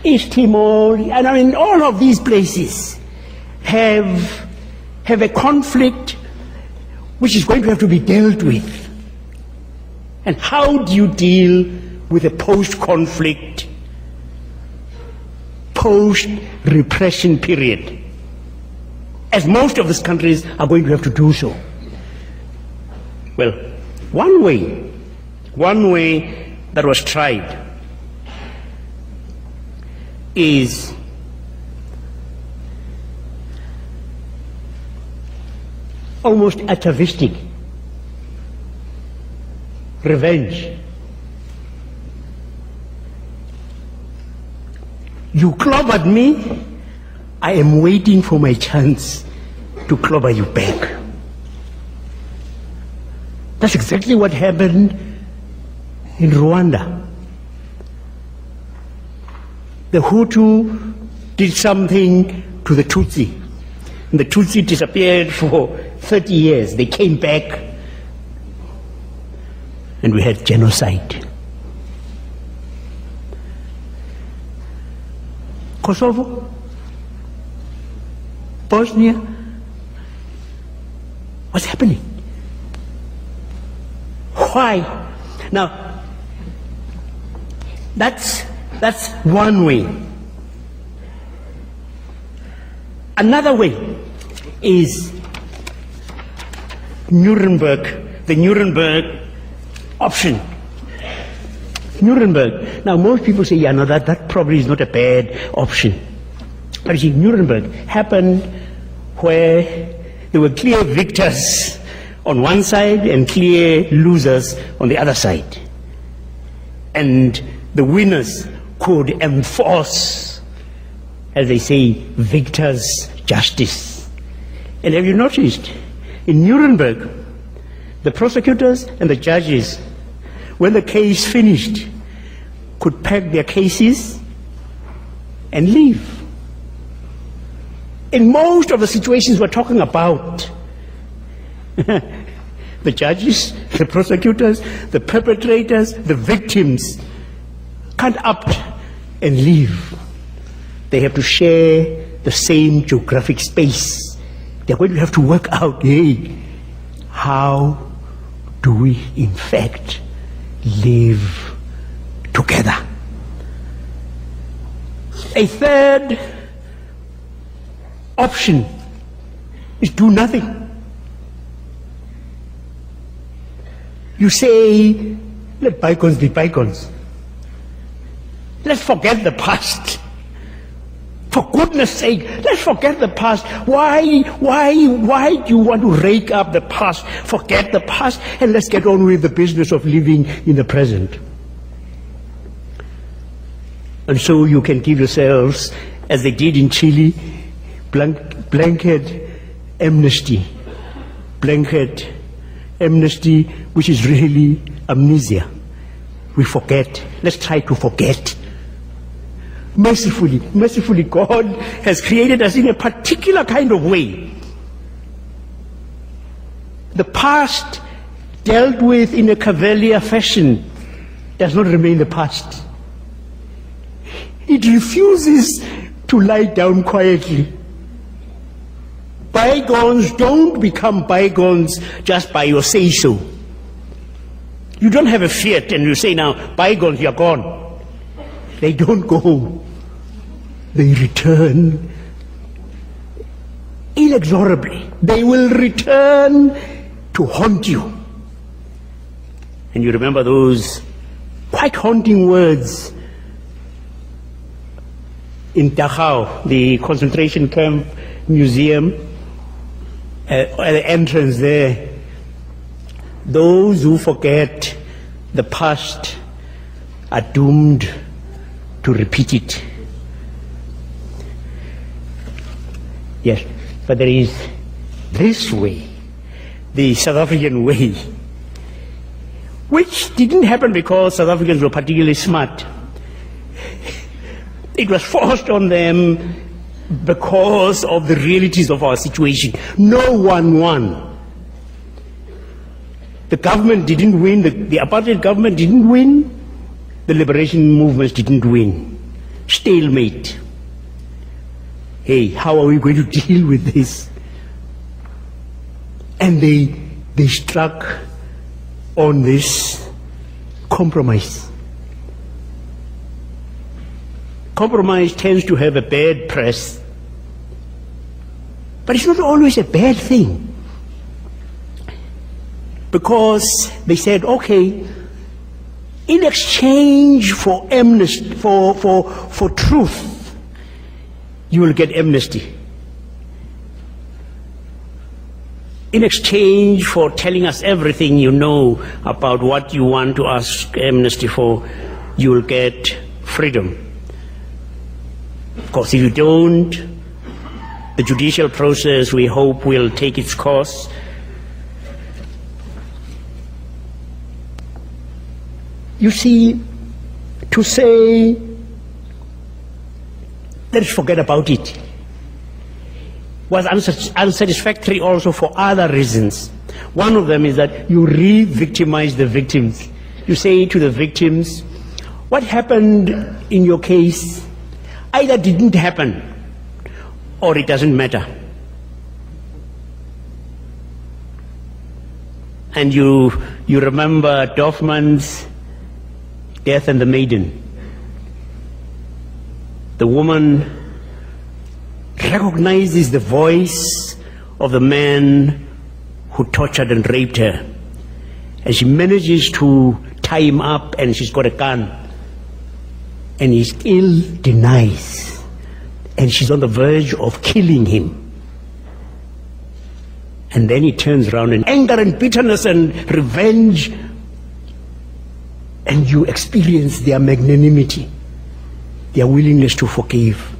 East Timor, and I mean, all of these places have a conflict which is going to have to be dealt with. And how do you deal with a post-conflict, post-repression period, as most of these countries are going to have to do so? Well, one way that was tried is almost atavistic revenge. You clobbered me, I am waiting for my chance to clobber you back. That's exactly what happened in Rwanda. The Hutu did something to the Tutsi, and the Tutsi disappeared for 30 years. They came back, and we had genocide. Kosovo, Bosnia, what's happening? Why? Now, that's one way. Another way is the Nuremberg option. Nuremberg. Now, most people say, yeah, no, that probably is not a bad option. But you see, Nuremberg happened where there were clear victors on one side and clear losers on the other side. And the winners could enforce, as they say, victors' justice. And have you noticed, in Nuremberg, the prosecutors and the judges, when the case finished, could pack their cases and leave. In most of the situations we're talking about, the judges, the prosecutors, the perpetrators, the victims can't opt and leave. They have to share the same geographic space. They're going to have to work out, hey, how do we in fact live together? A third option is do nothing. You say, let bygones be bygones. Let's forget the past. For goodness sake, let's forget the past. Why do you want to rake up the past? Forget the past and let's get on with the business of living in the present. And so you can give yourselves, as they did in Chile, blanket amnesty. Blanket amnesty, which is really amnesia. We forget. Let's try to forget. Mercifully, God has created us in a particular kind of way. The past, dealt with in a cavalier fashion, does not remain the past. It refuses to lie down quietly. Bygones don't become bygones just by your say-so. You don't have a Fiat and you say now, bygones, you're gone. They don't go. They return inexorably. They will return to haunt you. And you remember those quite haunting words in Dachau, the concentration camp museum, at the entrance there. Those who forget the past are doomed to repeat it. Yes, but there is this way, the South African way, which didn't happen because South Africans were particularly smart. It was forced on them because of the realities of our situation. No one won. The government didn't win, the apartheid government didn't win, the liberation movements didn't win. stalemate. Hey, how are we going to deal with this? And they struck on this compromise. Compromise tends to have a bad press, but it's not always a bad thing. Because they said, okay, in exchange for amnesty, for truth, you will get amnesty. In exchange for telling us everything you know about what you want to ask amnesty for, you will get freedom. Of course, if you don't, the judicial process, we hope, will take its course. You see, to say, let's forget about it, was unsatisfactory also for other reasons. One of them is that you re-victimize the victims. You say to the victims, what happened in your case either didn't happen or it doesn't matter. And you remember Dorfman's Death and the Maiden. The woman recognizes the voice of the man who tortured and raped her, and she manages to tie him up, and she's got a gun, and he still denies, and she's on the verge of killing him. And then he turns around in anger and bitterness and revenge, and you experience their magnanimity, their willingness to forgive.